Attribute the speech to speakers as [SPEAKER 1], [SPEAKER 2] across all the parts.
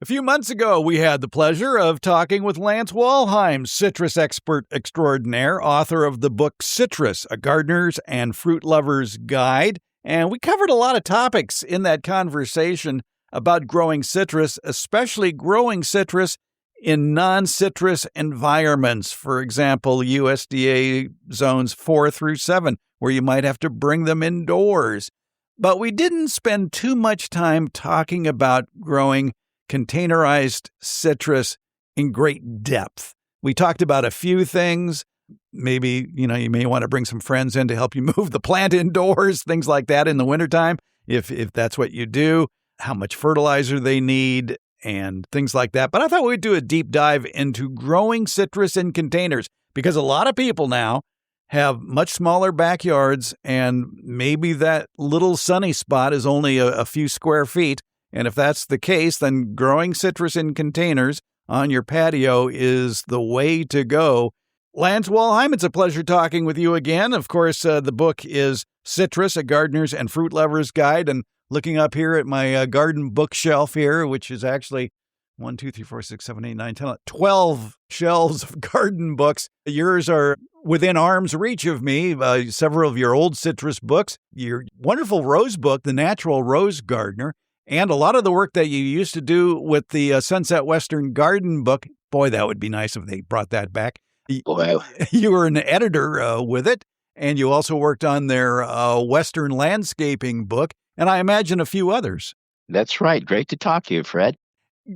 [SPEAKER 1] A few months ago, we had the pleasure of talking with Lance Walheim, citrus expert extraordinaire, author of the book Citrus, A Gardener's and Fruit Lover's Guide. And we covered a lot of topics in that conversation about growing citrus, especially growing citrus in non-citrus environments. For example, USDA zones 4 through 7, where you might have to bring them indoors. But we didn't spend too much time talking about growing containerized citrus in great depth. We talked about a few things. Maybe, you may want to bring some friends in to help you move the plant indoors, things like that in the wintertime, if that's what you do, how much fertilizer they need, and things like that. But I thought we'd do a deep dive into growing citrus in containers, because a lot of people now have much smaller backyards, and maybe that little sunny spot is only a few square feet. And if that's the case, then growing citrus in containers on your patio is the way to go. Lance Walheim, it's a pleasure talking with you again. Of course, the book is Citrus, A Gardener's and Fruit Lover's Guide. And looking up here at my garden bookshelf here, which is actually 1, 2, 3, 4, 6, 7, 8, 9, 10, 12 shelves of garden books. Yours are within arm's reach of me, several of your old citrus books, your wonderful rose book, The Natural Rose Gardener, and a lot of the work that you used to do with the Sunset Western Garden book. Boy, that would be nice if they brought that back.
[SPEAKER 2] Wow.
[SPEAKER 1] You were an editor with it, and you also worked on their Western landscaping book, and I imagine a few others.
[SPEAKER 2] That's right. Great to talk to you, Fred.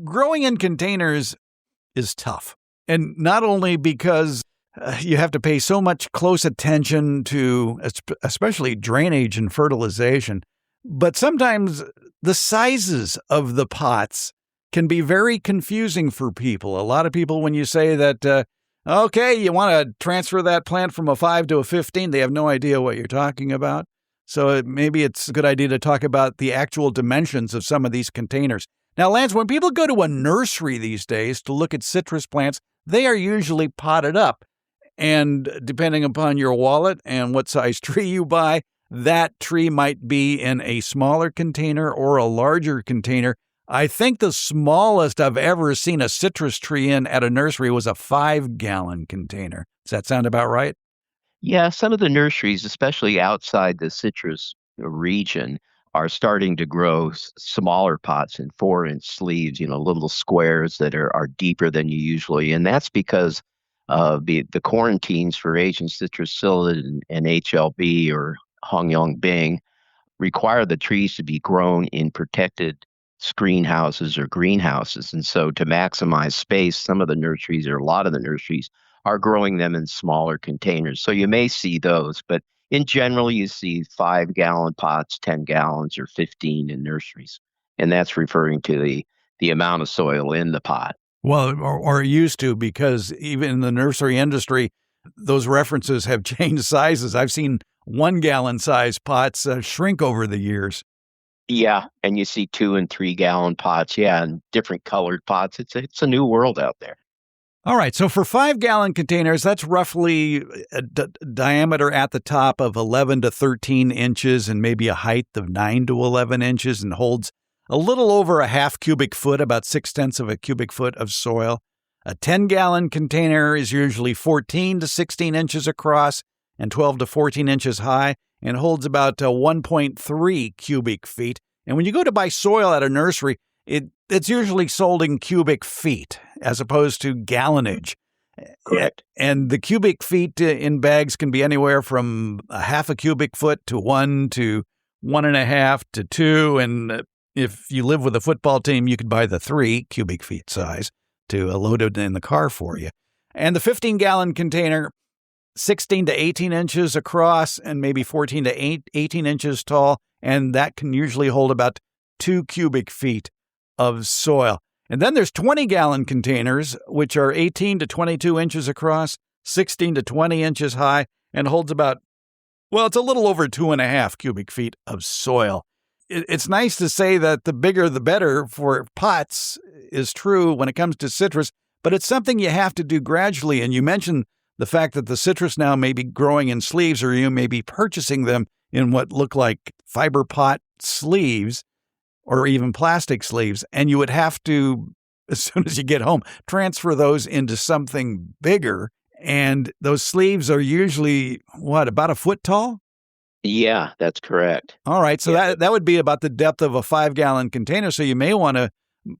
[SPEAKER 1] Growing in containers is tough, and not only because you have to pay so much close attention to especially drainage and fertilization, but sometimes the sizes of the pots can be very confusing for people. A lot of people, when you say that, okay, you want to transfer that plant from a 5 to a 15, they have no idea what you're talking about. So maybe it's a good idea to talk about the actual dimensions of some of these containers. Now, Lance, when people go to a nursery these days to look at citrus plants, they are usually potted up. And depending upon your wallet and what size tree you buy, that tree might be in a smaller container or a larger container. I think the smallest I've ever seen a citrus tree in at a nursery was a 5-gallon container. Does that sound about right?
[SPEAKER 2] Yeah, some of the nurseries, especially outside the citrus region, are starting to grow smaller pots in 4-inch sleeves, little squares that are deeper than you usually. And that's because of the quarantines for Asian citrus psyllid and HLB or Hongyong Bing require the trees to be grown in protected screen houses or greenhouses. And so to maximize space, some of the nurseries or a lot of the nurseries are growing them in smaller containers. So you may see those, but in general, you see 5-gallon pots, 10 gallons, or 15 in nurseries. And that's referring to the amount of soil in the pot.
[SPEAKER 1] Well, or used to, because even in the nursery industry, those references have changed sizes. I've seen 1-gallon size pots shrink over the years.
[SPEAKER 2] Yeah, and you see 2 and 3-gallon pots, and different colored pots. It's a new world out there.
[SPEAKER 1] All right, so for 5-gallon containers, that's roughly a diameter at the top of 11 to 13 inches and maybe a height of 9 to 11 inches and holds a little over a half cubic foot, about 0.6 of a cubic foot of soil. A 10-gallon container is usually 14 to 16 inches across and 12 to 14 inches high and holds about 1.3 cubic feet. And when you go to buy soil at a nursery, it's usually sold in cubic feet as opposed to gallonage.
[SPEAKER 2] Correct.
[SPEAKER 1] And the cubic feet in bags can be anywhere from a half a cubic foot to 1 to 1.5 to 2. And if you live with a football team, you could buy the 3 cubic feet size to load it in the car for you. And the 15-gallon container, 16 to 18 inches across and maybe 14 to 18 inches tall. And that can usually hold about 2 cubic feet of soil. And then there's 20-gallon containers, which are 18 to 22 inches across, 16 to 20 inches high, and holds about, it's a little over 2.5 cubic feet of soil. It's nice to say that the bigger the better for pots is true when it comes to citrus, but it's something you have to do gradually. And you mentioned the fact that the citrus now may be growing in sleeves, or you may be purchasing them in what look like fiber pot sleeves. or even plastic sleeves, and you would have to, as soon as you get home, transfer those into something bigger. And those sleeves are usually, what, about a foot tall?
[SPEAKER 2] Yeah, that's correct.
[SPEAKER 1] All right. So
[SPEAKER 2] Yeah.
[SPEAKER 1] that would be about the depth of a 5-gallon container. So you may want to,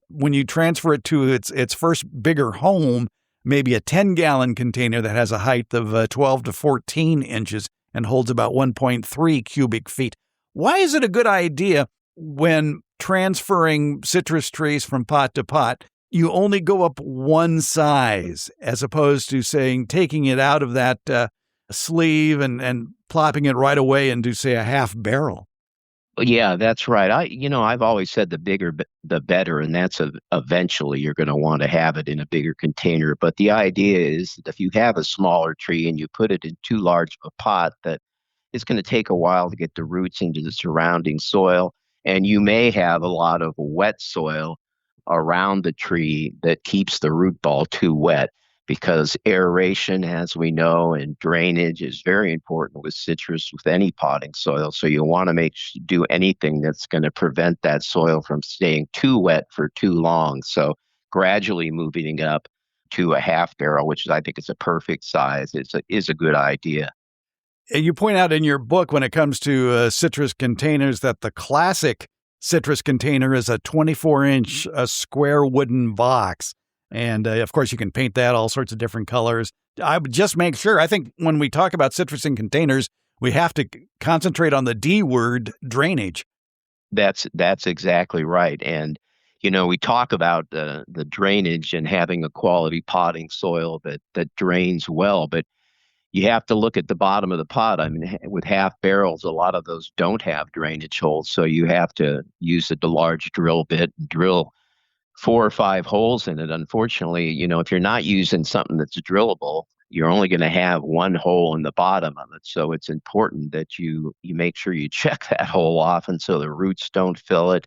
[SPEAKER 1] when you transfer it to its first bigger home, maybe a 10-gallon container that has a height of 12 to 14 inches and holds about 1.3 cubic feet. Why is it a good idea when transferring citrus trees from pot to pot, you only go up one size as opposed to saying taking it out of that sleeve and plopping it right away into, say, a half barrel?
[SPEAKER 2] Yeah, that's right. I've always said the bigger the better, and that's eventually you're going to want to have it in a bigger container. But the idea is that if you have a smaller tree and you put it in too large of a pot, that it's going to take a while to get the roots into the surrounding soil, and you may have a lot of wet soil around the tree that keeps the root ball too wet because aeration, as we know, and drainage is very important with citrus, with any potting soil. So you want to do anything that's going to prevent that soil from staying too wet for too long. So gradually moving up to a half barrel, which I think is a perfect size, is a good idea.
[SPEAKER 1] You point out in your book when it comes to citrus containers that the classic citrus container is a 24-inch square wooden box. And of course, you can paint that all sorts of different colors. I would just make sure. I think when we talk about citrus in containers, we have to concentrate on the D word, drainage.
[SPEAKER 2] That's exactly right. And we talk about the drainage and having a quality potting soil that drains well, but you have to look at the bottom of the pot. I mean, with half barrels, a lot of those don't have drainage holes, so you have to use a large drill bit and drill 4 or 5 holes in it. Unfortunately, if you're not using something that's drillable, you're only going to have one hole in the bottom of it. So it's important that you make sure you check that hole often so the roots don't fill it,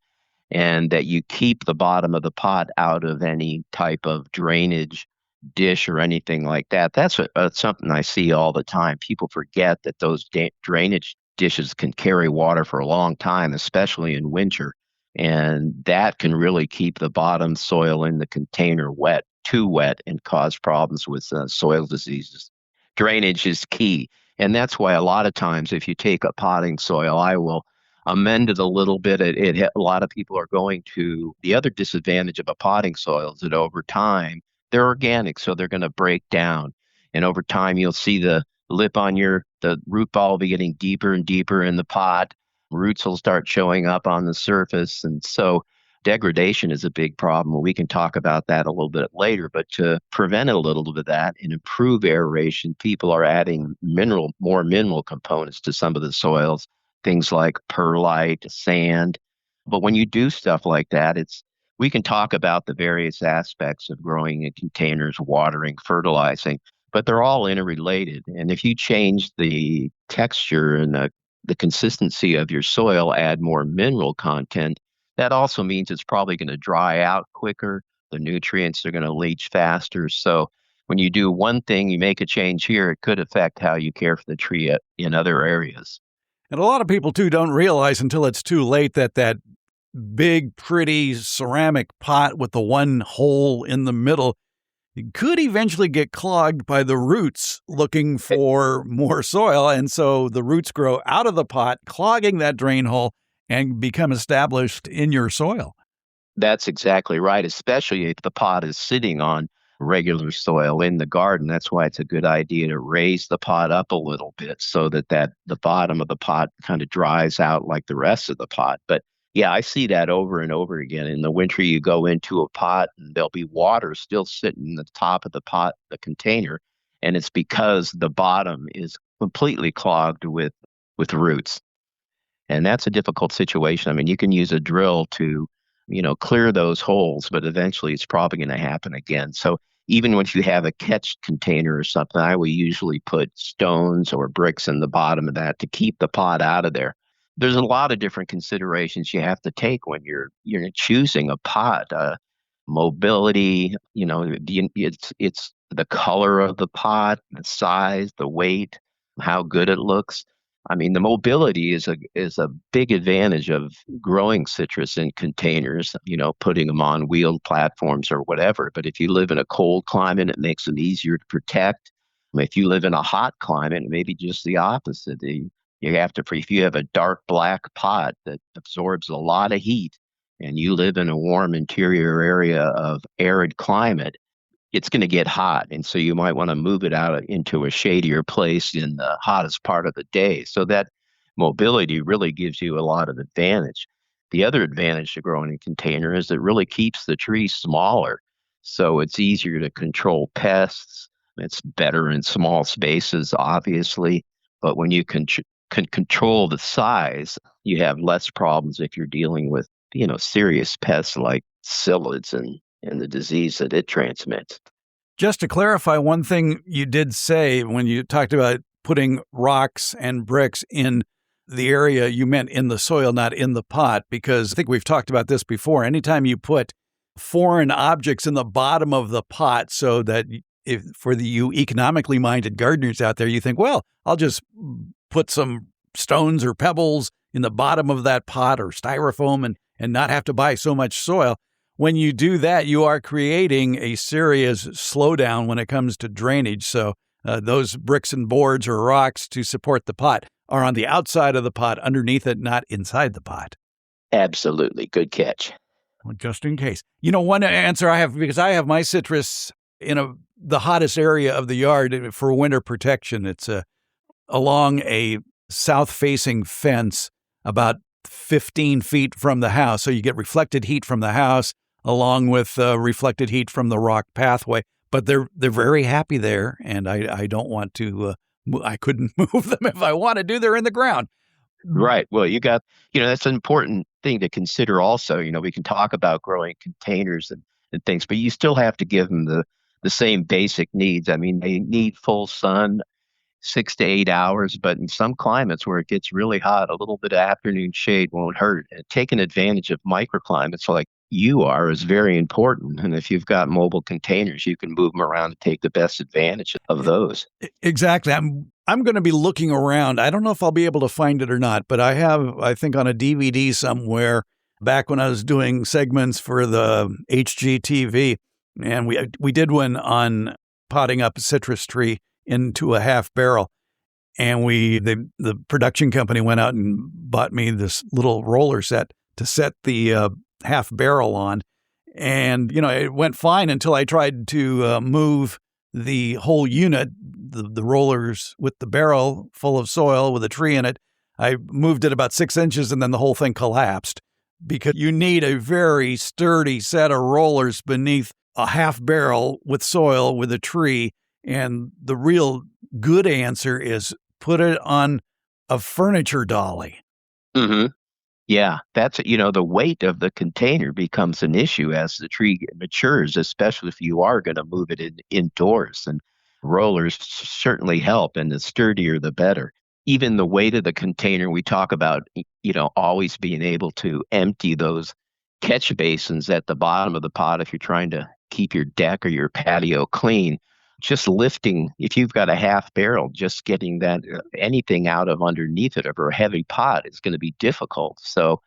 [SPEAKER 2] and that you keep the bottom of the pot out of any type of drainage dish or anything like that. That's something I see all the time. People forget that those drainage dishes can carry water for a long time, especially in winter. And that can really keep the bottom soil in the container wet, too wet, and cause problems with soil diseases. Drainage is key. And that's why a lot of times, if you take a potting soil, I will amend it a little bit. A lot of people are going to the other disadvantage of a potting soil is that over time, they're organic, so they're going to break down. And over time, you'll see the lip on the root ball will be getting deeper and deeper in the pot. Roots will start showing up on the surface. And so degradation is a big problem. We can talk about that a little bit later, but to prevent a little bit of that and improve aeration, people are adding more mineral components to some of the soils, things like perlite, sand. But when you do stuff like that, we can talk about the various aspects of growing in containers, watering, fertilizing, but they're all interrelated. And if you change the texture and the consistency of your soil, add more mineral content, that also means it's probably going to dry out quicker. The nutrients are going to leach faster. So when you do one thing, you make a change here, it could affect how you care for the tree in other areas.
[SPEAKER 1] And a lot of people, too, don't realize until it's too late that big, pretty ceramic pot with the one hole in the middle could eventually get clogged by the roots looking for more soil. And so the roots grow out of the pot, clogging that drain hole and become established in your soil.
[SPEAKER 2] That's exactly right, especially if the pot is sitting on regular soil in the garden. That's why it's a good idea to raise the pot up a little bit so that the bottom of the pot kind of dries out like the rest of the pot. But yeah, I see that over and over again. In the winter, you go into a pot and there'll be water still sitting in the top of the pot, the container, and it's because the bottom is completely clogged with roots. And that's a difficult situation. I mean, you can use a drill to, clear those holes, but eventually it's probably going to happen again. So even when you have a catch container or something, I will usually put stones or bricks in the bottom of that to keep the pot out of there. There's a lot of different considerations you have to take when you're choosing a pot. Mobility, it's the color of the pot, the size, the weight, how good it looks. I mean, the mobility is a big advantage of growing citrus in containers, putting them on wheeled platforms or whatever. But if you live in a cold climate, it makes them easier to protect. If you live in a hot climate, maybe just the opposite. You have to, if you have a dark black pot that absorbs a lot of heat and you live in a warm interior area of arid climate, it's going to get hot. And so you might want to move it out into a shadier place in the hottest part of the day. So that mobility really gives you a lot of advantage. The other advantage to growing in container is it really keeps the tree smaller. So it's easier to control pests. It's better in small spaces, obviously. But when you can control the size, you have less problems if you're dealing with, serious pests like psyllids and the disease that it transmits.
[SPEAKER 1] Just to clarify, one thing you did say when you talked about putting rocks and bricks in the area, you meant in the soil, not in the pot, because I think we've talked about this before. Anytime you put foreign objects in the bottom of the pot so that if for you economically minded gardeners out there, you think, well, I'll just put some stones or pebbles in the bottom of that pot or styrofoam and not have to buy so much soil. When you do that, you are creating a serious slowdown when it comes to drainage. So those bricks and boards or rocks to support the pot are on the outside of the pot, underneath it, not inside the pot.
[SPEAKER 2] Absolutely. Good catch.
[SPEAKER 1] Well, just in case. One answer I have, because I have my citrus in the hottest area of the yard for winter protection. It's along a south-facing fence about 15 feet from the house. So you get reflected heat from the house along with reflected heat from the rock pathway. But they're very happy there, and I don't want to, I couldn't move them if I wanted to. They're in the ground.
[SPEAKER 2] Right. Well, that's an important thing to consider also. We can talk about growing containers and things, but you still have to give them the same basic needs. I mean, they need full sun, 6 to 8 hours, but in some climates where it gets really hot, a little bit of afternoon shade won't hurt. And taking advantage of microclimates like you are is very important. And if you've got mobile containers, you can move them around to take the best advantage of those.
[SPEAKER 1] Exactly. I'm going to be looking around. I don't know if I'll be able to find it or not, but I think on a DVD somewhere, back when I was doing segments for the HGTV, and we did one on potting up a citrus tree into a half barrel. And the production company went out and bought me this little roller set to set the half barrel on. And, it went fine until I tried to move the whole unit, the rollers with the barrel full of soil with a tree in it. I moved it about 6 inches and then the whole thing collapsed, because you need a very sturdy set of rollers beneath a half barrel with soil with a tree. And the real good answer is put it on a furniture dolly.
[SPEAKER 2] Mm-hmm. Yeah, that's, the weight of the container becomes an issue as the tree matures, especially if you are going to move it indoors. And rollers certainly help, and the sturdier, the better. Even the weight of the container, we talk about, always being able to empty those catch basins at the bottom of the pot if you're trying to keep your deck or your patio clean. Just lifting, if you've got a half barrel, just getting that anything out of underneath it or a heavy pot is going to be difficult. So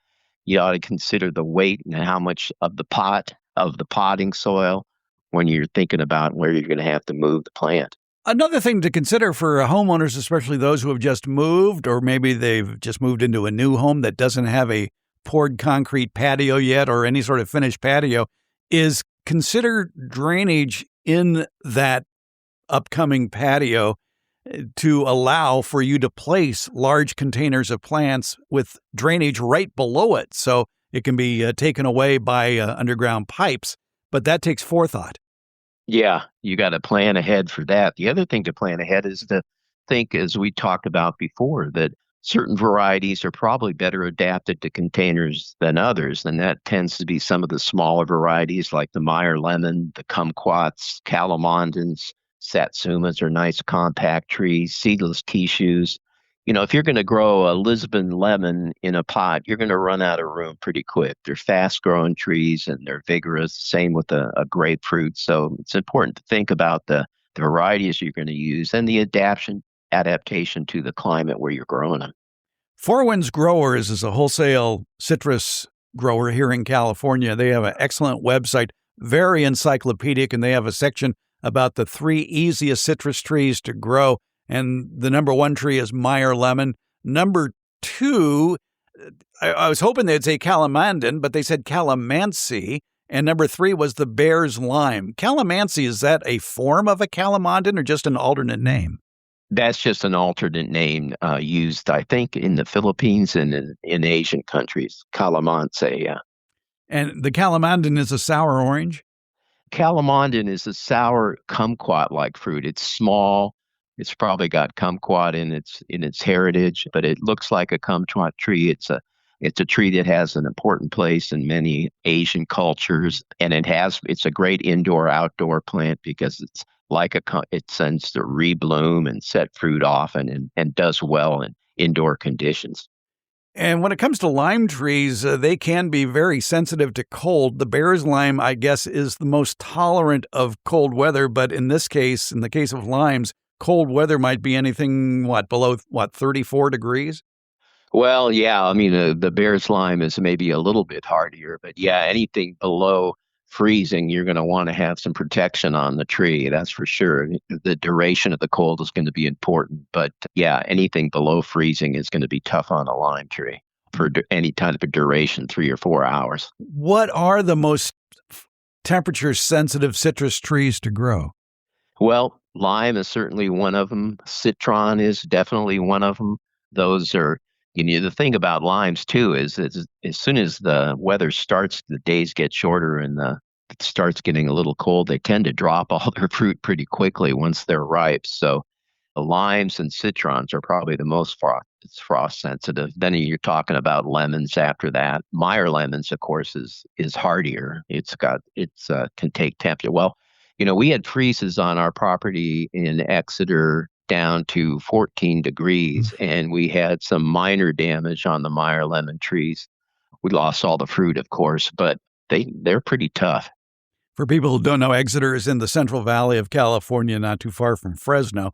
[SPEAKER 2] you ought to consider the weight and how much of the potting soil when you're thinking about where you're going to have to move the plant.
[SPEAKER 1] Another thing to consider for homeowners, especially those who have just moved, or maybe they've just moved into a new home that doesn't have a poured concrete patio yet or any sort of finished patio, is consider drainage in that upcoming patio to allow for you to place large containers of plants with drainage right below it, so it can be taken away by underground pipes. But that takes forethought.
[SPEAKER 2] Yeah, you got to plan ahead for that. The other thing to plan ahead is to think, as we talked about before, that certain varieties are probably better adapted to containers than others. And that tends to be some of the smaller varieties like the Meyer lemon, the kumquats, calamondins. Satsumas are nice compact trees, seedless tissues. If you're going to grow a Lisbon lemon in a pot, you're going to run out of room pretty quick. They're fast-growing trees and they're vigorous. Same with a grapefruit. So it's important to think about the varieties you're going to use and the adaptation to the climate where you're growing them.
[SPEAKER 1] Four Winds Growers is a wholesale citrus grower here in California. They have an excellent website, very encyclopedic, and they have a section about the 3 easiest citrus trees to grow. And the number 1 tree is Meyer lemon. Number 2, I was hoping they'd say calamondin, but they said calamansi. And number 3 was the bear's lime. Calamansi, is that a form of a calamondin or just an alternate name?
[SPEAKER 2] That's just an alternate name used, I think, in the Philippines and in Asian countries. Calamansi, yeah.
[SPEAKER 1] And the calamondin is a sour orange?
[SPEAKER 2] Calamondin is a sour kumquat-like fruit. It's small. It's probably got kumquat in its heritage, but it looks like a kumquat tree. It's a tree that has an important place in many Asian cultures, and it's a great indoor-outdoor plant because it's like it tends to rebloom and set fruit often and does well in indoor conditions.
[SPEAKER 1] And when it comes to lime trees, they can be very sensitive to cold. The bear's lime, I guess, is the most tolerant of cold weather. But in this case, in the case of limes, cold weather might be anything, below 34 degrees?
[SPEAKER 2] Well, yeah, I mean, the bear's lime is maybe a little bit hardier, but yeah, anything below freezing, you're going to want to have some protection on the tree. That's for sure. The duration of the cold is going to be important, but yeah, anything below freezing is going to be tough on a lime tree for any kind of a duration, 3 or 4 hours.
[SPEAKER 1] What are the most temperature sensitive citrus trees to grow?
[SPEAKER 2] Well, lime is certainly one of them. Citron is definitely one of them. Those are, the thing about limes too is as soon as the weather starts, the days get shorter and it starts getting a little cold, they tend to drop all their fruit pretty quickly once they're ripe. So the limes and citrons are probably the most frost sensitive. Then you're talking about lemons after that. Meyer lemons, of course, is hardier. It's can take temperature. Well, we had freezes on our property in Exeter down to 14 degrees, and we had some minor damage on the Meyer lemon trees. We lost all the fruit, of course, but they're pretty tough.
[SPEAKER 1] For people who don't know, Exeter is in the Central Valley of California, not too far from Fresno.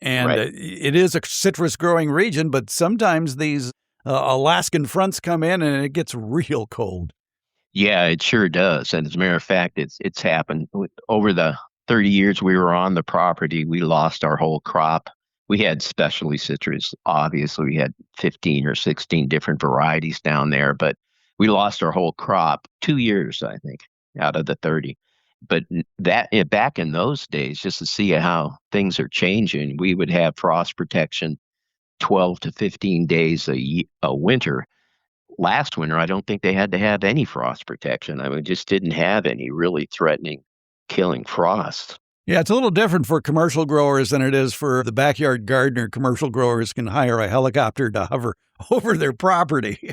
[SPEAKER 1] And
[SPEAKER 2] Right.
[SPEAKER 1] It is a citrus growing region, but sometimes these Alaskan fronts come in and it gets real cold.
[SPEAKER 2] Yeah, it sure does. And as a matter of fact, it's happened over the 30 years we were on the property. We lost our whole crop. We had specialty citrus. Obviously, we had 15 or 16 different varieties down there, but we lost our whole crop 2 years, I think, out of the 30. But back in those days, just to see how things are changing, we would have frost protection 12 to 15 days a winter. Last winter, I don't think they had to have any frost protection. I mean, just didn't have any really threatening, killing frost.
[SPEAKER 1] Yeah, it's a little different for commercial growers than it is for the backyard gardener. Commercial growers can hire a helicopter to hover over their property.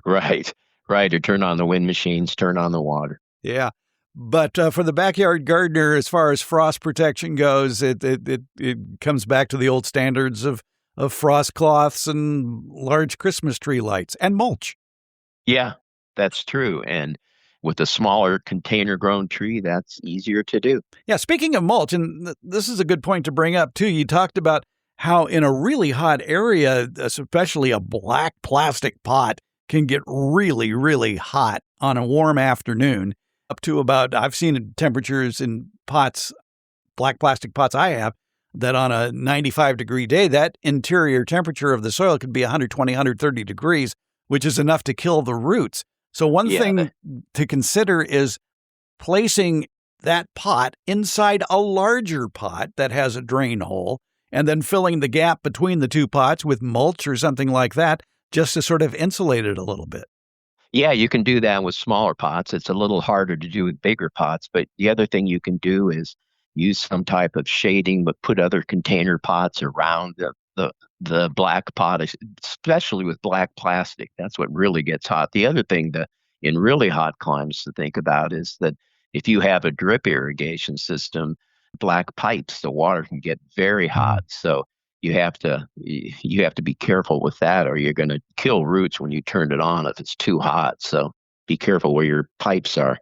[SPEAKER 2] Right, right. Or turn on the wind machines, turn on the water.
[SPEAKER 1] Yeah. But for the backyard gardener, as far as frost protection goes, it comes back to the old standards of frost cloths and large Christmas tree lights and mulch.
[SPEAKER 2] Yeah, that's true. And with a smaller container grown tree, that's easier to do.
[SPEAKER 1] Yeah, speaking of mulch, and this is a good point to bring up too, you talked about how in a really hot area, especially a black plastic pot can get really, really hot on a warm afternoon, up to about, I've seen temperatures in pots, black plastic pots I have, that on a 95-degree day, that interior temperature of the soil could be 120, 130 degrees, which is enough to kill the roots. So one thing to consider is placing that pot inside a larger pot that has a drain hole and then filling the gap between the two pots with mulch or something like that just to sort of insulate it a little bit.
[SPEAKER 2] Yeah, you can do that with smaller pots. It's a little harder to do with bigger pots. But the other thing you can do is use some type of shading, but put other container pots around the black pot, especially with black plastic. That's what really gets hot. The other thing in really hot climates to think about is that if you have a drip irrigation system, black pipes, the water can get very hot. So you have to be careful with that, or you're going to kill roots when you turn it on if it's too hot. So be careful where your pipes are.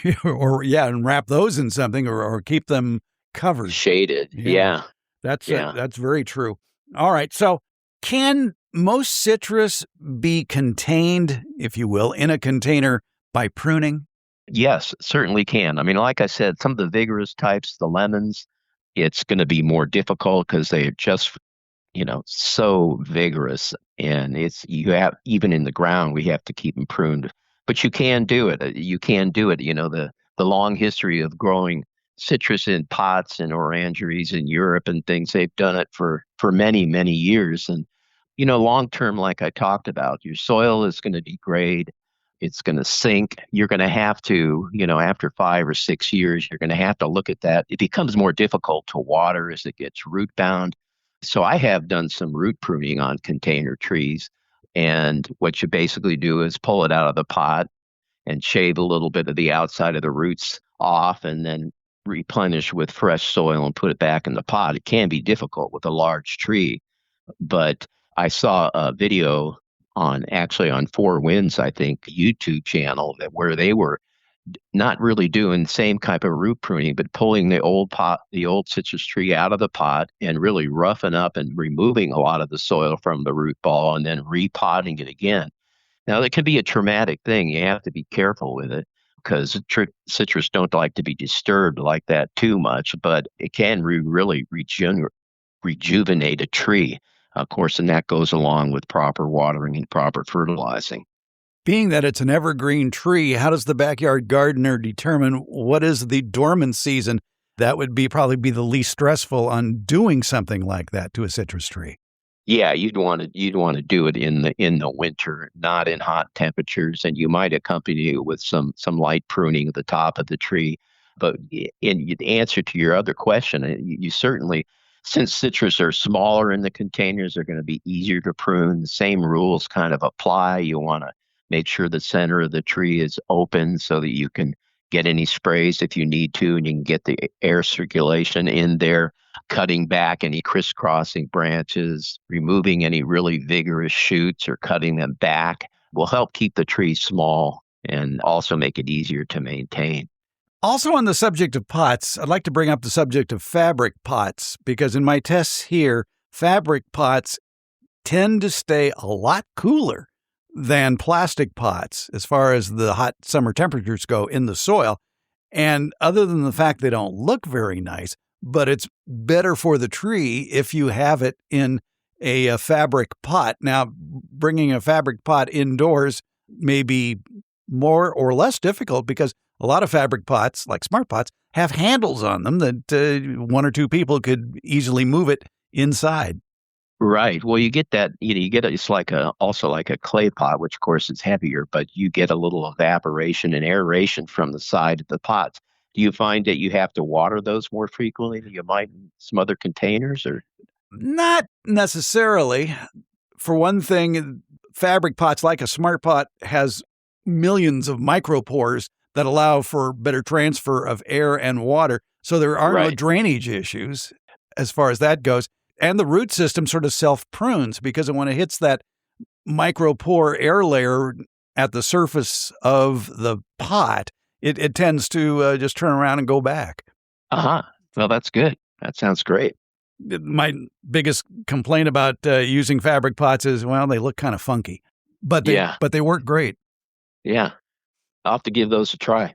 [SPEAKER 1] And wrap those in something or keep them covered.
[SPEAKER 2] Shaded. Yeah. Yeah.
[SPEAKER 1] That's very true. All right. So, can most citrus be contained, if you will, in a container by pruning?
[SPEAKER 2] Yes, certainly can. I mean, like I said, some of the vigorous types, the lemons, it's going to be more difficult because they're just so vigorous. And you have, even in the ground, we have to keep them pruned. But you can do it. You can do it. The long history of growing citrus in pots and orangeries in Europe and things, they've done it for many, many years. And, long term, like I talked about, your soil is going to degrade. It's going to sink. You're going to have to, after 5 or 6 years, you're going to have to look at that. It becomes more difficult to water as it gets root bound. So I have done some root pruning on container trees. And what you basically do is pull it out of the pot and shave a little bit of the outside of the roots off and then replenish with fresh soil and put it back in the pot. It can be difficult with a large tree, but I saw a video on Four Winds, I think, YouTube channel where they were not really doing the same type of root pruning, but pulling the old citrus tree out of the pot and really roughing up and removing a lot of the soil from the root ball and then repotting it again. Now, that can be a traumatic thing. You have to be careful with it because citrus don't like to be disturbed like that too much, but it can really rejuvenate a tree, of course, and that goes along with proper watering and proper fertilizing.
[SPEAKER 1] Being that it's an evergreen tree, how does the backyard gardener determine what is the dormant season? That would probably be the least stressful on doing something like that to a citrus tree.
[SPEAKER 2] Yeah, you'd want to do it in the winter, not in hot temperatures, and you might accompany it with some light pruning at the top of the tree. But in the answer to your other question, you certainly, since citrus are smaller in the containers, they're going to be easier to prune. The same rules kind of apply. You want to make sure the center of the tree is open so that you can get any sprays if you need to, and you can get the air circulation in there, cutting back any crisscrossing branches, removing any really vigorous shoots or cutting them back will help keep the tree small and also make it easier to maintain.
[SPEAKER 1] Also, on the subject of pots, I'd like to bring up the subject of fabric pots because in my tests here, fabric pots tend to stay a lot cooler than plastic pots as far as the hot summer temperatures go in the soil. And other than the fact they don't look very nice, but it's better for the tree if you have it in a fabric pot. Now, bringing a fabric pot indoors may be more or less difficult because a lot of fabric pots, like smart pots, have handles on them that one or two people could easily move it inside.
[SPEAKER 2] Right. Well, you get that, you get it's also like a clay pot, which of course is heavier, but you get a little evaporation and aeration from the side of the pots. Do you find that you have to water those more frequently than you might in some other containers or?
[SPEAKER 1] Not necessarily. For one thing, fabric pots, like a smart pot, has millions of micropores that allow for better transfer of air and water. So there are no
[SPEAKER 2] Right.
[SPEAKER 1] drainage issues as far as that goes. And the root system sort of self-prunes because when it hits that micropore air layer at the surface of the pot, it tends to just turn around and go back.
[SPEAKER 2] Uh-huh. Well, that's good. That sounds great.
[SPEAKER 1] My biggest complaint about using fabric pots is, well, they look kind of funky,
[SPEAKER 2] Yeah.
[SPEAKER 1] but they work great.
[SPEAKER 2] Yeah. I'll have to give those a try.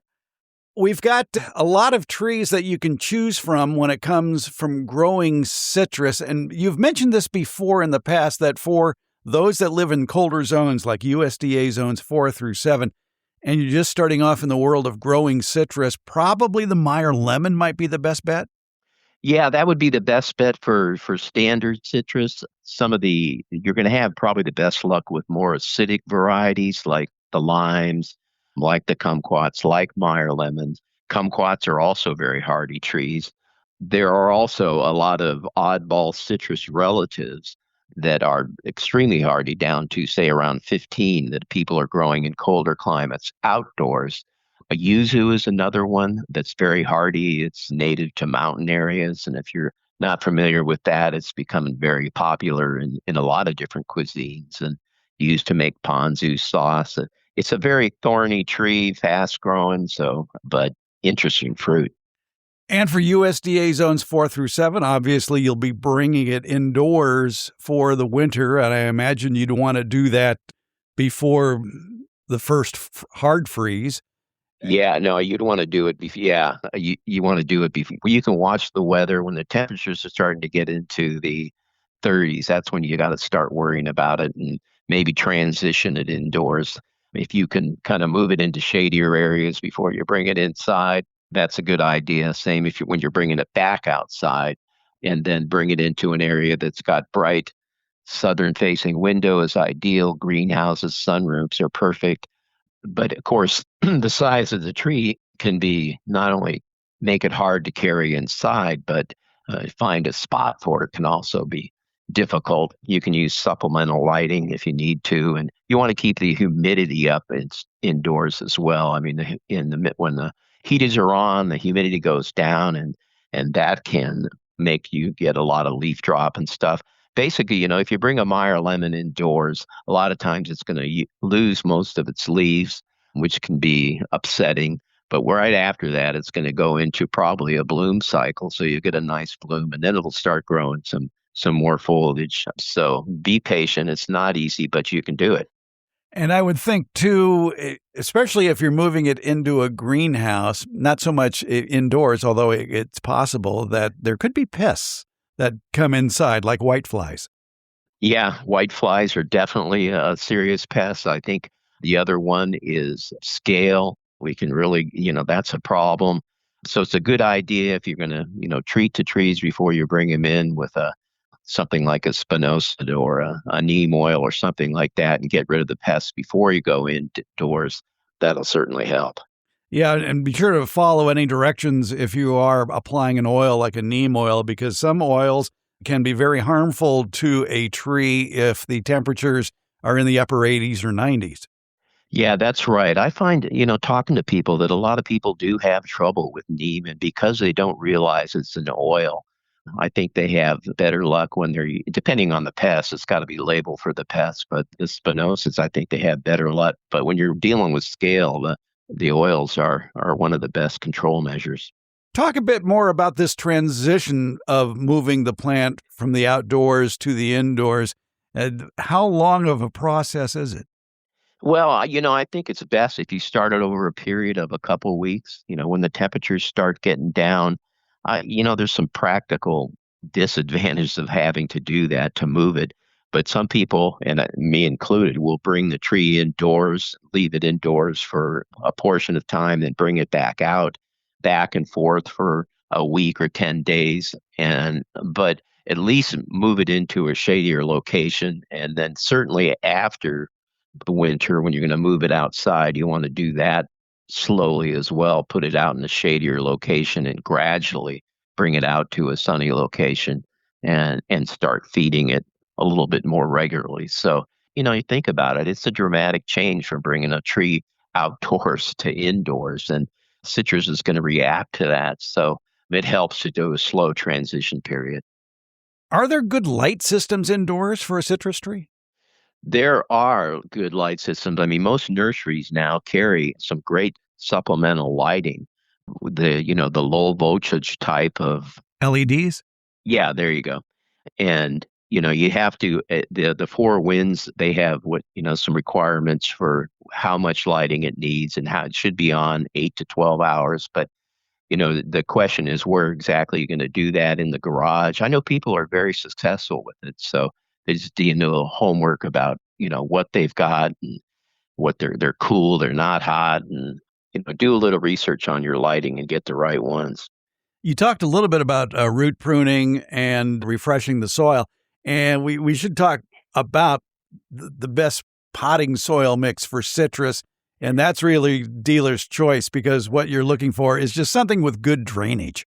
[SPEAKER 1] We've got a lot of trees that you can choose from when it comes from growing citrus. And you've mentioned this before in the past that for those that live in colder zones like USDA zones 4 through 7, and you're just starting off in the world of growing citrus, probably the Meyer lemon might be the best bet.
[SPEAKER 2] Yeah, that would be the best bet for standard citrus. You're going to have probably the best luck with more acidic varieties like the limes, like the kumquats, like Meyer lemons. Kumquats are also very hardy trees. There are also a lot of oddball citrus relatives that are extremely hardy, down to, say, around 15 that people are growing in colder climates outdoors. A yuzu is another one that's very hardy. It's native to mountain areas. And if you're not familiar with that, it's becoming very popular in a lot of different cuisines and used to make ponzu sauce. It's a very thorny tree, fast growing, but interesting fruit.
[SPEAKER 1] And for USDA zones 4 through 7, obviously you'll be bringing it indoors for the winter. And I imagine you'd want to do that before the first hard freeze.
[SPEAKER 2] Yeah, no, you'd want to do it before. Yeah, you want to do it before. You can watch the weather when the temperatures are starting to get into the 30s. That's when you got to start worrying about it and maybe transition it indoors. If you can kind of move it into shadier areas before you bring it inside, that's a good idea. Same if you when you're bringing it back outside, and then bring it into an area that's got bright southern facing window is ideal. Greenhouses, sunroofs are perfect, but of course, the size of the tree can be not only make it hard to carry inside, but find a spot for it can also be difficult. You can use supplemental lighting if you need to, and you want to keep the humidity up indoors as well. I mean, when the heaters are on, the humidity goes down, and that can make you get a lot of leaf drop and stuff. Basically, if you bring a Meyer lemon indoors, a lot of times it's going to lose most of its leaves, which can be upsetting. But right after that, it's going to go into probably a bloom cycle. So you get a nice bloom, and then it'll start growing some more foliage. So be patient. It's not easy, but you can do it.
[SPEAKER 1] And I would think, too, especially if you're moving it into a greenhouse, not so much indoors, although it's possible that there could be pests that come inside, like whiteflies.
[SPEAKER 2] Yeah, whiteflies are definitely a serious pest. I think the other one is scale. We can really, that's a problem. So it's a good idea if you're going to, treat the trees before you bring them in with something like a spinosad or a neem oil or something like that, and get rid of the pests before you go indoors. That'll certainly help.
[SPEAKER 1] Yeah, and be sure to follow any directions if you are applying an oil like a neem oil, because some oils can be very harmful to a tree if the temperatures are in the upper 80s or 90s.
[SPEAKER 2] Yeah, that's right. I find, talking to people that a lot of people do have trouble with neem, and because they don't realize it's an oil, I think they have better luck when they're, depending on the pest, it's got to be labeled for the pest, but the spinosis, I think they have better luck. But when you're dealing with scale, the oils are one of the best control measures.
[SPEAKER 1] Talk a bit more about this transition of moving the plant from the outdoors to the indoors. And how long of a process is it?
[SPEAKER 2] Well, I think it's best if you start it over a period of a couple weeks, when the temperatures start getting down. There's some practical disadvantages of having to do that to move it. But some people, and me included, will bring the tree indoors, leave it indoors for a portion of time, then bring it back out, back and forth for a week or 10 days. But at least move it into a shadier location. And then certainly after the winter, when you're going to move it outside, you want to do that slowly as well. Put it out in a shadier location and gradually bring it out to a sunny location and start feeding it a little bit more regularly. So, you think about it, it's a dramatic change from bringing a tree outdoors to indoors, and citrus is going to react to that. So it helps to do a slow transition period.
[SPEAKER 1] Are there good light systems indoors for a citrus tree?
[SPEAKER 2] There are good light systems. I mean, most nurseries now carry some great supplemental lighting. The low voltage type of,
[SPEAKER 1] LEDs?
[SPEAKER 2] yeah, there you go. And, you have to, the Four Winds, they have some requirements for how much lighting it needs and how it should be on 8 to 12 hours. But, the question is, where exactly are you going to do that in the garage? I know people are very successful with it. So they just do a little homework about, what they've got and what they're cool, they're not hot, and, do a little research on your lighting and get the right ones.
[SPEAKER 1] You talked a little bit about root pruning and refreshing the soil, and we should talk about the best potting soil mix for citrus, and that's really dealer's choice, because what you're looking for is just something with good drainage.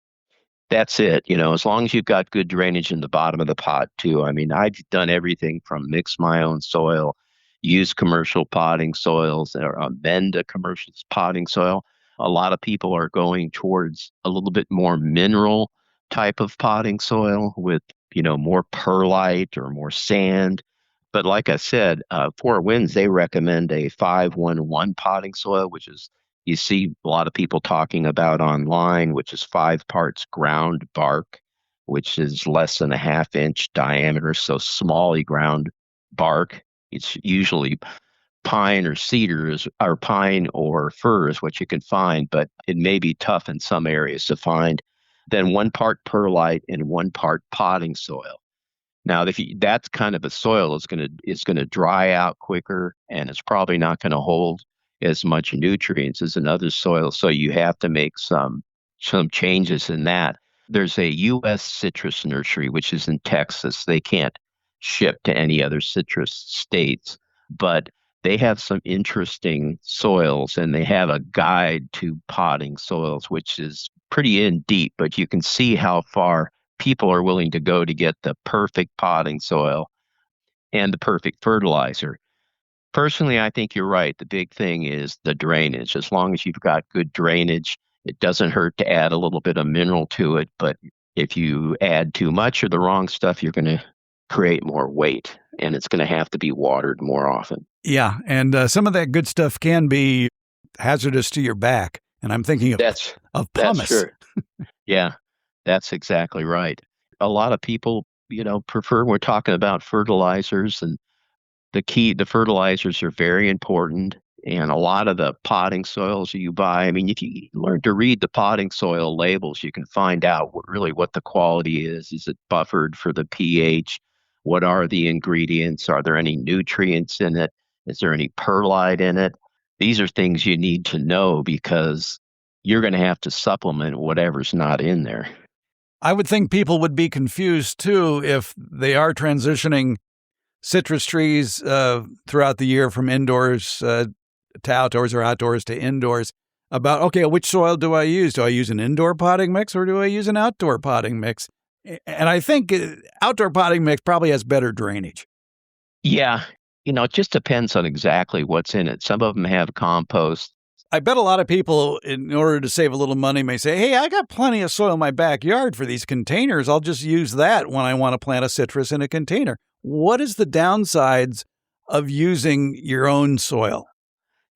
[SPEAKER 2] That's it. As long as you've got good drainage in the bottom of the pot too. I mean, I've done everything from mix my own soil, use commercial potting soils, or amend a commercial potting soil. A lot of people are going towards a little bit more mineral type of potting soil with, more perlite or more sand. But like I said, Four Winds, they recommend a 5-1-1 potting soil, which is you see a lot of people talking about online, which is 5 parts ground bark, which is less than a ½ inch diameter, so smally ground bark. It's usually pine or cedars, or pine or fir is what you can find, but it may be tough in some areas to find. Then 1 part perlite and 1 part potting soil. Now, if you, that kind of a soil is gonna dry out quicker, and it's probably not going to hold as much nutrients as another soil. So you have to make some changes in that. There's a U.S. citrus nursery, which is in Texas. They can't ship to any other citrus states, but they have some interesting soils, and they have a guide to potting soils, which is pretty in deep, but you can see how far people are willing to go to get the perfect potting soil and the perfect fertilizer. Personally, I think you're right. The big thing is the drainage. As long as you've got good drainage, it doesn't hurt to add a little bit of mineral to it. But if you add too much or the wrong stuff, you're going to create more weight, and it's going to have to be watered more often.
[SPEAKER 1] Yeah, and some of that good stuff can be hazardous to your back. And I'm thinking of
[SPEAKER 2] That's
[SPEAKER 1] pumice.
[SPEAKER 2] true. Yeah, that's exactly right. A lot of people, prefer, we're talking about fertilizers, and the fertilizers are very important. And a lot of the potting soils you buy, I mean, if you learn to read the potting soil labels, you can find out what the quality is. Is it buffered for the pH? What are the ingredients? Are there any nutrients in it? Is there any perlite in it? These are things you need to know, because you're going to have to supplement whatever's not in there.
[SPEAKER 1] I would think people would be confused too if they are transitioning citrus trees throughout the year from indoors to outdoors, or outdoors to indoors, about, okay, which soil do I use? Do I use an indoor potting mix, or do I use an outdoor potting mix? And I think outdoor potting mix probably has better drainage.
[SPEAKER 2] Yeah, it just depends on exactly what's in it. Some of them have compost.
[SPEAKER 1] I bet a lot of people, in order to save a little money, may say, hey, I got plenty of soil in my backyard for these containers. I'll just use that when I want to plant a citrus in a container. What is the downsides of using your own soil?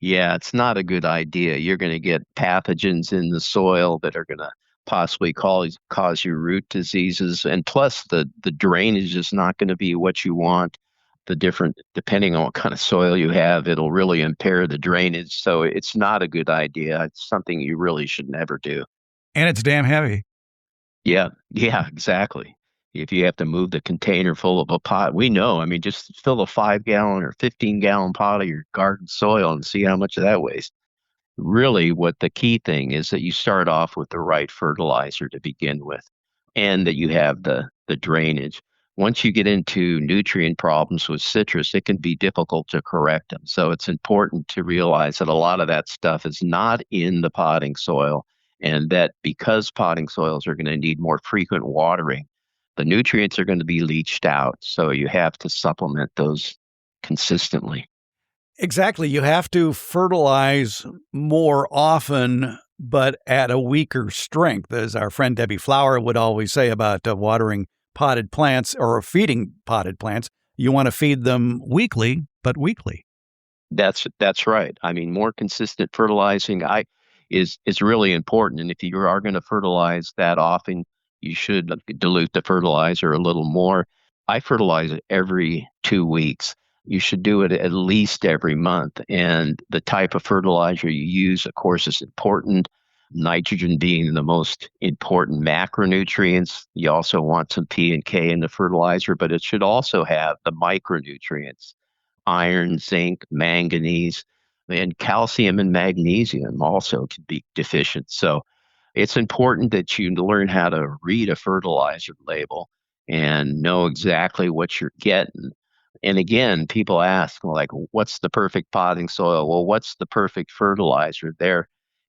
[SPEAKER 2] Yeah, it's not a good idea. You're going to get pathogens in the soil that are going to possibly cause you root diseases. And plus, the drainage is not going to be what you want. Depending on what kind of soil you have, it'll really impair the drainage. So it's not a good idea. It's something you really should never do.
[SPEAKER 1] And it's damn heavy.
[SPEAKER 2] Yeah, yeah, exactly. If you have to move the container full of a pot, we know. I mean, just fill a 5 gallon or 15 gallon pot of your garden soil and see how much of that weighs. Really, what the key thing is that you start off with the right fertilizer to begin with, and that you have the drainage. Once you get into nutrient problems with citrus, it can be difficult to correct them. So it's important to realize that a lot of that stuff is not in the potting soil, and that because potting soils are going to need more frequent watering, the nutrients are going to be leached out. So you have to supplement those consistently.
[SPEAKER 1] Exactly. You have to fertilize more often, but at a weaker strength, as our friend Debbie Flower would always say about watering potted plants or feeding potted plants. You want to feed them weekly, but weekly.
[SPEAKER 2] That's right. I mean, more consistent fertilizing is really important. And if you are going to fertilize that often, you should dilute the fertilizer a little more. I fertilize it every 2 weeks. You should do it at least every month. And the type of fertilizer you use, of course, is important. Nitrogen being the most important macronutrients. You also want some P and K in the fertilizer, but it should also have the micronutrients: iron, zinc, manganese, and calcium and magnesium also can be deficient. So it's important that you learn how to read a fertilizer label and know exactly what you're getting. And again, people ask, well, like, what's the perfect potting soil? Well, what's the perfect fertilizer?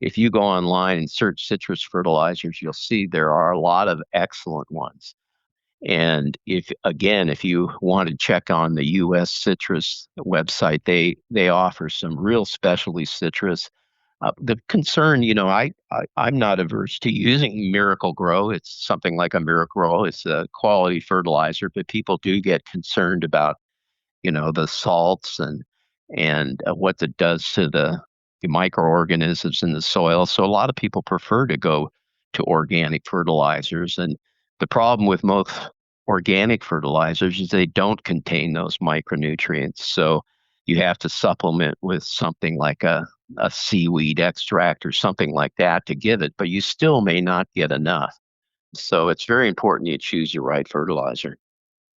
[SPEAKER 2] If you go online and search citrus fertilizers, you'll see there are a lot of excellent ones. And if you want to check on the U.S. citrus website, they offer some real specialty citrus. The concern, I'm not averse to using Miracle Grow. It's something like a Miracle Grow. It's a quality fertilizer, but people do get concerned about, the salts and what it does to the microorganisms in the soil. So a lot of people prefer to go to organic fertilizers. And the problem with most organic fertilizers is they don't contain those micronutrients. So you have to supplement with something like a seaweed extract or something like that to give it, but you still may not get enough. So it's very important you choose your right fertilizer.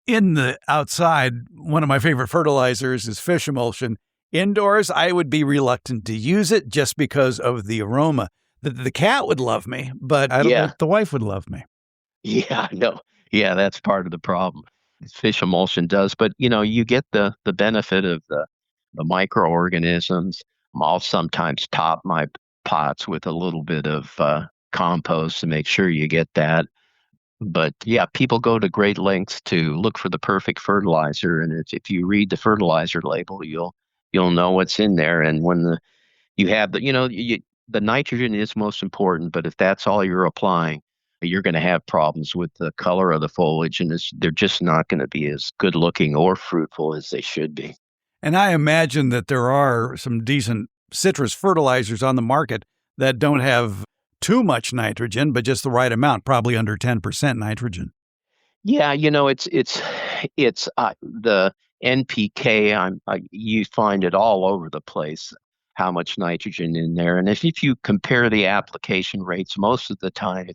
[SPEAKER 1] In the outside, one of my favorite fertilizers is fish emulsion. Indoors, I would be reluctant to use it just because of the aroma. The cat would love me, but I don't know
[SPEAKER 2] Yeah,
[SPEAKER 1] if the wife would love me.
[SPEAKER 2] yeah, no, yeah, that's part of the problem. Fish emulsion does, but you get the benefit of the microorganisms. I'll sometimes top my pots with a little bit of compost to make sure you get that. But yeah, people go to great lengths to look for the perfect fertilizer, and if you read the fertilizer label, you'll know what's in there. And when you have the nitrogen is most important, but if that's all you're applying, you're going to have problems with the color of the foliage, and they're just not going to be as good looking or fruitful as they should be.
[SPEAKER 1] And I imagine that there are some decent citrus fertilizers on the market that don't have too much nitrogen, but just the right amount, probably under 10% nitrogen.
[SPEAKER 2] Yeah, it's the NPK. You find it all over the place. How much nitrogen in there, and if you compare the application rates, most of the time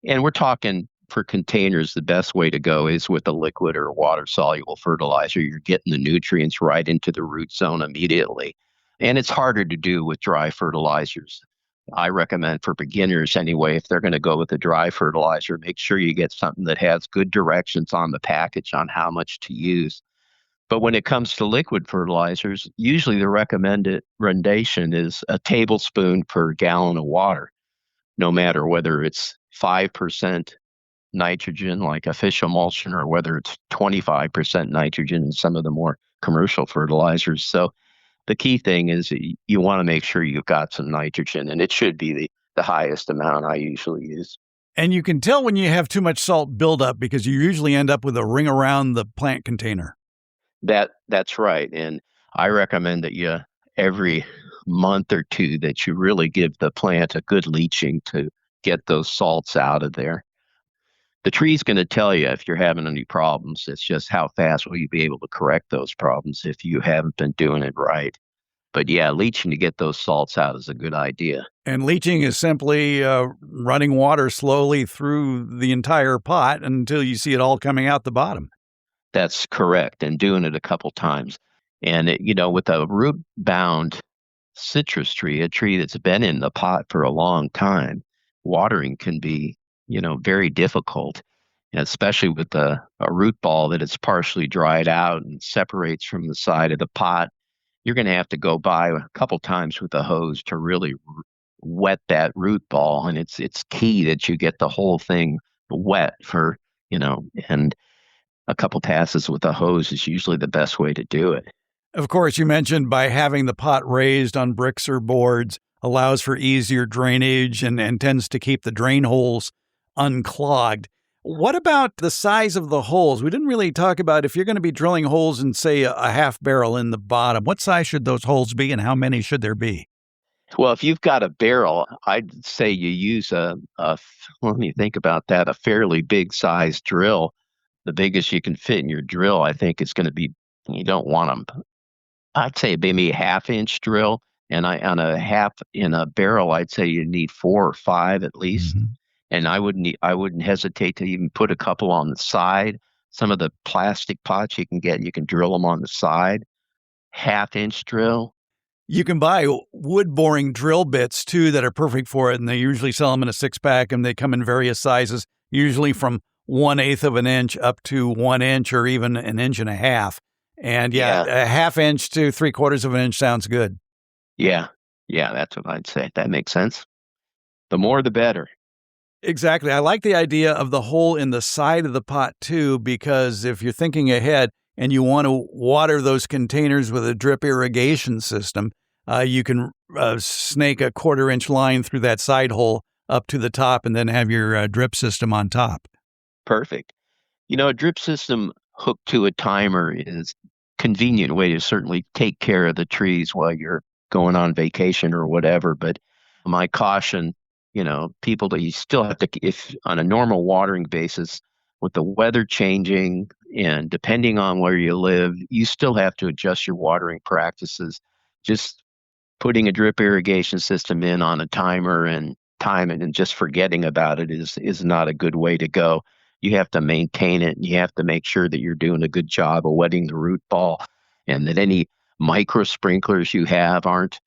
[SPEAKER 2] and we're talking for containers, the best way to go is with a liquid or water soluble fertilizer. You're getting the nutrients right into the root zone immediately, and it's harder to do with dry fertilizers. I recommend for beginners anyway, if they're going to go with a dry fertilizer, make sure you get something that has good directions on the package on how much to use. But when it comes to liquid fertilizers, usually the recommended recommendation is a tablespoon per gallon of water, no matter whether it's 5% nitrogen like a fish emulsion or whether it's 25% nitrogen in some of the more commercial fertilizers. So the key thing is you want to make sure you've got some nitrogen, and it should be the highest amount I usually use.
[SPEAKER 1] And you can tell when you have too much salt buildup because you usually end up with a ring around the plant container.
[SPEAKER 2] That's right. And I recommend that you every month or two that you really give the plant a good leaching to get those salts out of there. The tree's going to tell you if you're having any problems. It's just how fast will you be able to correct those problems if you haven't been doing it right. But yeah, leaching to get those salts out is a good idea.
[SPEAKER 1] And leaching is simply running water slowly through the entire pot until you see it all coming out the bottom.
[SPEAKER 2] That's correct, and doing it a couple times. And with a root bound citrus tree, a tree that's been in the pot for a long time, watering can be, very difficult, and especially with a root ball that is partially dried out and separates from the side of the pot. You're going to have to go by a couple times with a hose to really wet that root ball, and it's key that you get the whole thing wet and a couple passes with a hose is usually the best way to do it.
[SPEAKER 1] Of course, you mentioned by having the pot raised on bricks or boards allows for easier drainage and tends to keep the drain holes unclogged. What about the size of the holes? We didn't really talk about if you're going to be drilling holes in, say, a half barrel in the bottom. What size should those holes be and how many should there be?
[SPEAKER 2] Well, if you've got a barrel, I'd say you use let me think about that, a fairly big size drill. The biggest you can fit in your drill, I think, is going to be, you don't want them. I'd say maybe a half-inch drill, and on a half in a barrel, I'd say you need 4 or 5 at least.
[SPEAKER 1] Mm-hmm.
[SPEAKER 2] And I wouldn't hesitate to even put a couple on the side. Some of the plastic pots you can get, you can drill them on the side. Half-inch drill.
[SPEAKER 1] You can buy wood boring drill bits too that are perfect for it, and they usually sell them in a 6-pack, and they come in various sizes, usually from 1/8 of an inch up to 1 inch or even an inch and a half. And yeah, a half inch to 3/4 of an inch sounds good.
[SPEAKER 2] Yeah, that's what I'd say. That makes sense. The more, the better.
[SPEAKER 1] Exactly. I like the idea of the hole in the side of the pot too, because if you're thinking ahead and you want to water those containers with a drip irrigation system, you can snake a 1/4 inch line through that side hole up to the top and then have your drip system on top.
[SPEAKER 2] Perfect. A drip system hooked to a timer is a convenient way to certainly take care of the trees while you're going on vacation or whatever. But my caution, people that you still have to, if on a normal watering basis, with the weather changing and depending on where you live, you still have to adjust your watering practices. Just putting a drip irrigation system in on a timer and time it and just forgetting about it is not a good way to go. You have to maintain it, and you have to make sure that you're doing a good job of wetting the root ball, and that any micro sprinklers you have aren't,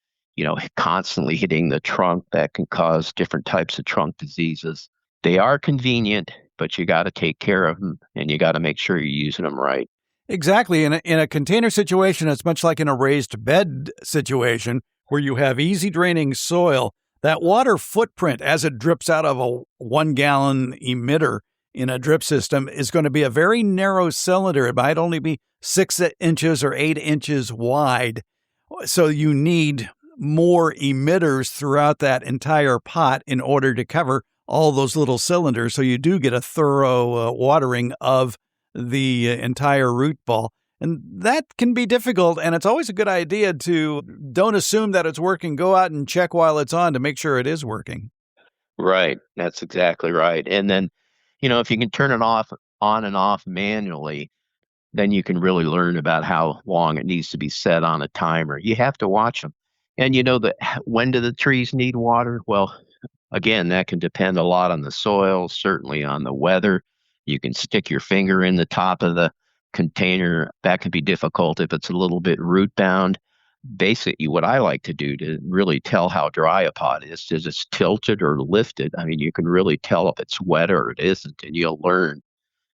[SPEAKER 2] constantly hitting the trunk. That can cause different types of trunk diseases. They are convenient, but you got to take care of them, and you got to make sure you're using them right.
[SPEAKER 1] Exactly. In a container situation, it's much like in a raised bed situation where you have easy draining soil. That water footprint as it drips out of a 1 gallon emitter in a drip system is going to be a very narrow cylinder. It might only be 6 inches or 8 inches wide. So you need more emitters throughout that entire pot in order to cover all those little cylinders. So you do get a thorough watering of the entire root ball. And that can be difficult. And it's always a good idea to don't assume that it's working. Go out and check while it's on to make sure it is working.
[SPEAKER 2] Right. That's exactly right. And then, if you can turn it off on and off manually, then you can really learn about how long it needs to be set on a timer. You have to watch them. And when do the trees need water? Well, again, that can depend a lot on the soil, certainly on the weather. You can stick your finger in the top of the container. That can be difficult if it's a little bit root bound. Basically, what I like to do to really tell how dry a pot is it's tilted or lifted. I mean, you can really tell if it's wet or it isn't, and you'll learn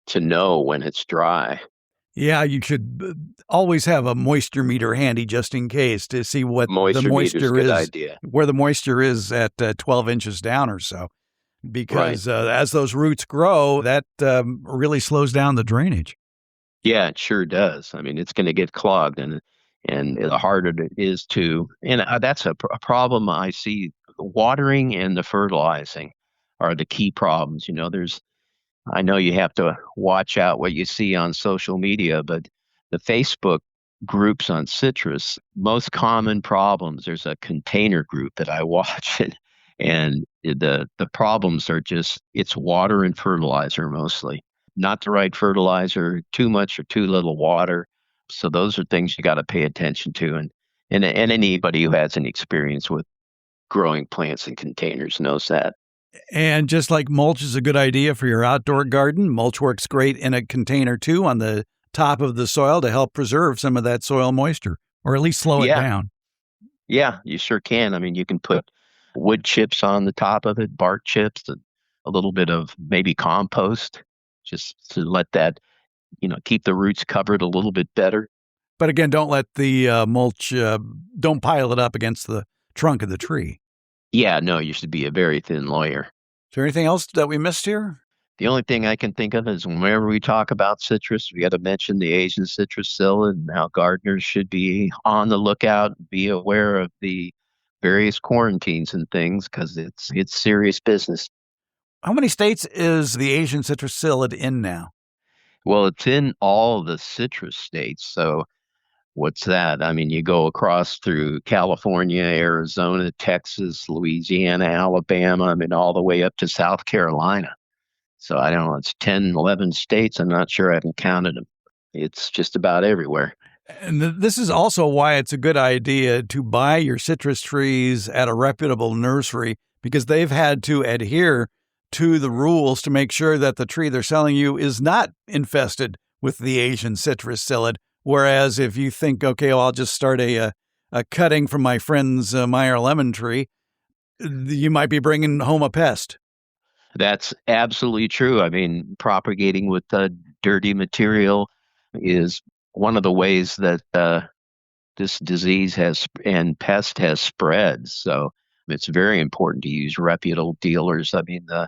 [SPEAKER 2] to know when it's dry.
[SPEAKER 1] Yeah, you should always have a moisture meter handy just in case to see what the
[SPEAKER 2] Moisture meter's a
[SPEAKER 1] moisture
[SPEAKER 2] good
[SPEAKER 1] is,
[SPEAKER 2] idea.
[SPEAKER 1] where the moisture is at 12 inches down or so.
[SPEAKER 2] Right.
[SPEAKER 1] Because as those roots grow, that really slows down the drainage.
[SPEAKER 2] Yeah, it sure does. I mean, it's going to get clogged, and the harder it is to. And that's a problem I see. Watering and the fertilizing are the key problems. I know you have to watch out what you see on social media, but the Facebook groups on citrus, most common problems, there's a container group that I watch, and the problems are just it's water and fertilizer mostly. Not the right fertilizer, too much or too little water. So those are things you got to pay attention to, and anybody who has any experience with growing plants in containers knows that.
[SPEAKER 1] And just like mulch is a good idea for your outdoor garden, mulch works great in a container too on the top of the soil to help preserve some of that soil moisture, or at least slow it
[SPEAKER 2] Yeah,
[SPEAKER 1] down.
[SPEAKER 2] yeah, you sure can. I mean, you can put wood chips on the top of it, bark chips, and a little bit of maybe compost, just to let that, keep the roots covered a little bit better.
[SPEAKER 1] But again, don't let the mulch, don't pile it up against the trunk of the tree.
[SPEAKER 2] Yeah, no, you should be a very thin layer.
[SPEAKER 1] Is there anything else that we missed here?
[SPEAKER 2] The only thing I can think of is whenever we talk about citrus, we got to mention the Asian citrus psyllid and how gardeners should be on the lookout, be aware of the various quarantines and things because it's serious business.
[SPEAKER 1] How many states is the Asian citrus psyllid in now?
[SPEAKER 2] Well, it's in all the citrus states. So what's that? I mean, you go across through California, Arizona, Texas, Louisiana, Alabama, I mean, all the way up to South Carolina. So I don't know, it's 10, 11 states. I'm not sure I haven't counted them. It's just about everywhere.
[SPEAKER 1] And this is also why it's a good idea to buy your citrus trees at a reputable nursery because they've had to adhere to the rules to make sure that the tree they're selling you is not infested with the Asian citrus psyllid. Whereas if you think, okay, well, I'll just start a cutting from my friend's Meyer lemon tree, you might be bringing home a pest.
[SPEAKER 2] That's absolutely true. I mean, propagating with dirty material is one of the ways that this disease has and pest has spread. So it's very important to use reputable dealers. I mean, the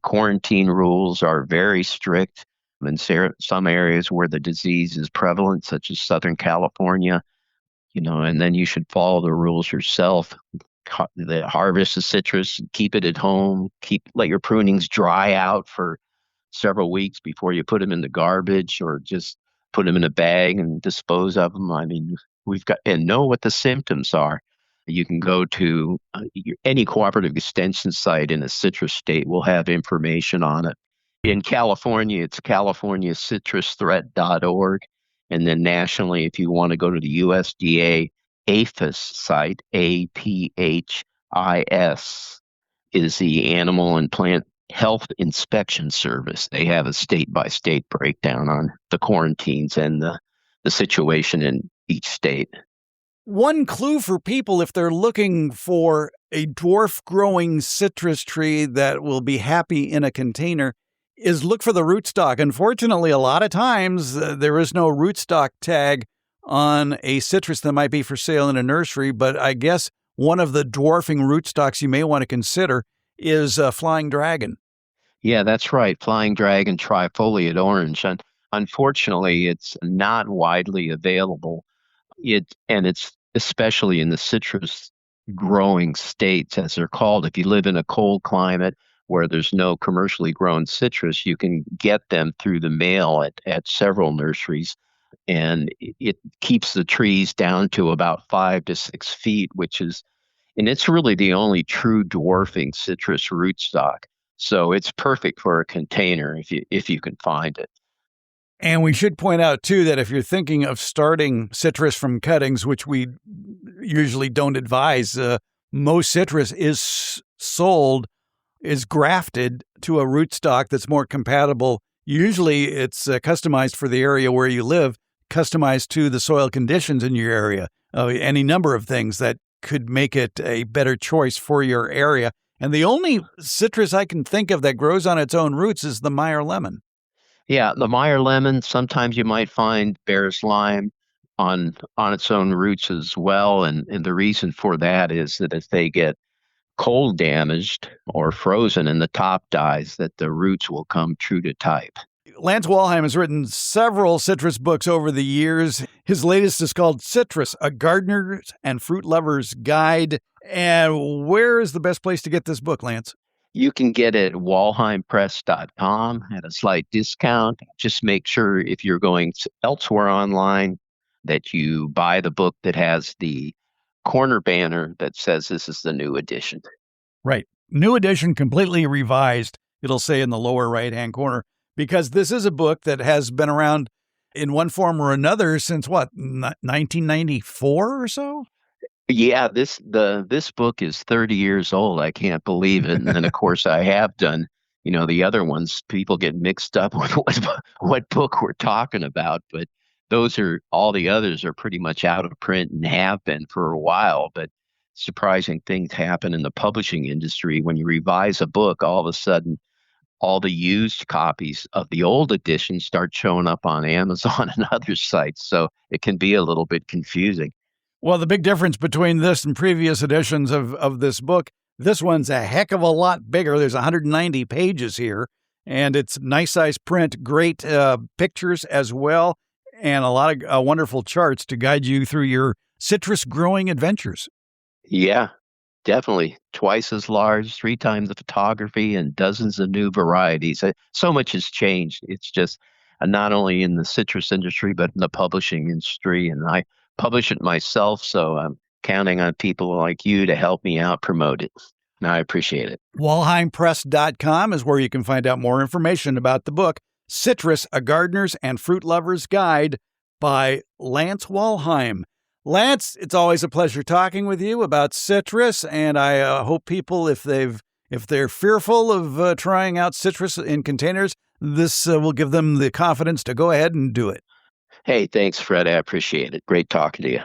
[SPEAKER 2] quarantine rules are very strict in some areas where the disease is prevalent, such as Southern California, and then you should follow the rules yourself. Harvest the citrus, keep it at home, let your prunings dry out for several weeks before you put them in the garbage or just put them in a bag and dispose of them. I mean, and know what the symptoms are. You can go to any cooperative extension site in a citrus state will have information on it. In California, it's californiacitrusthreat.org. And then nationally, if you want to go to the USDA APHIS site, APHIS, is the Animal and Plant Health Inspection Service. They have a state-by-state breakdown on the quarantines and the situation in each state.
[SPEAKER 1] One clue for people if they're looking for a dwarf growing citrus tree that will be happy in a container is look for the rootstock. Unfortunately, a lot of times there is no rootstock tag on a citrus that might be for sale in a nursery, but I guess one of the dwarfing rootstocks you may want to consider is flying dragon.
[SPEAKER 2] Yeah, that's right. Flying dragon trifoliate orange. And unfortunately, it's not widely available. It's especially in the citrus growing states, as they're called. If you live in a cold climate where there's no commercially grown citrus, you can get them through the mail at several nurseries. And it keeps the trees down to about 5 to 6 feet, and it's really the only true dwarfing citrus rootstock. So it's perfect for a container if you can find it.
[SPEAKER 1] And we should point out, too, that if you're thinking of starting citrus from cuttings, which we usually don't advise, most citrus is grafted to a rootstock that's more compatible. Usually it's customized for the area where you live, customized to the soil conditions in your area, any number of things that could make it a better choice for your area. And the only citrus I can think of that grows on its own roots is the Meyer lemon.
[SPEAKER 2] Yeah, the Meyer lemon, sometimes you might find Bear's lime on its own roots as well. And the reason for that is that if they get cold damaged or frozen and the top dies, that the roots will come true to type.
[SPEAKER 1] Lance Walheim has written several citrus books over the years. His latest is called Citrus, A Gardener's and Fruit Lover's Guide. And where is the best place to get this book, Lance?
[SPEAKER 2] You can get it at walheimpress.com at a slight discount. Just make sure if you're going elsewhere online that you buy the book that has the corner banner that says this is the new edition.
[SPEAKER 1] Right. New edition, completely revised, it'll say in the lower right-hand corner, because this is a book that has been around in one form or another since, 1994 or so?
[SPEAKER 2] Yeah, this book is 30 years old. I can't believe it. And then, of course, I have done, the other ones. People get mixed up with what book we're talking about. But all the others are pretty much out of print and have been for a while. But surprising things happen in the publishing industry. When you revise a book, all of a sudden, all the used copies of the old edition start showing up on Amazon and other sites. So it can be a little bit confusing.
[SPEAKER 1] Well, the big difference between this and previous editions of this book, this one's a heck of a lot bigger. There's 190 pages here, and it's nice size print, great pictures as well, and a lot of wonderful charts to guide you through your citrus growing adventures.
[SPEAKER 2] Yeah, definitely. Twice as large, 3 times the photography, and dozens of new varieties. So much has changed. It's just not only in the citrus industry, but in the publishing industry, and I publish it myself, so I'm counting on people like you to help me out promote it. And I appreciate it.
[SPEAKER 1] WalheimPress.com is where you can find out more information about the book, Citrus, A Gardener's and Fruit Lover's Guide by Lance Walheim. Lance, it's always a pleasure talking with you about citrus, and I hope people, if they're fearful of trying out citrus in containers, this will give them the confidence to go ahead and do it.
[SPEAKER 2] Hey, thanks, Fred. I appreciate it. Great talking to you.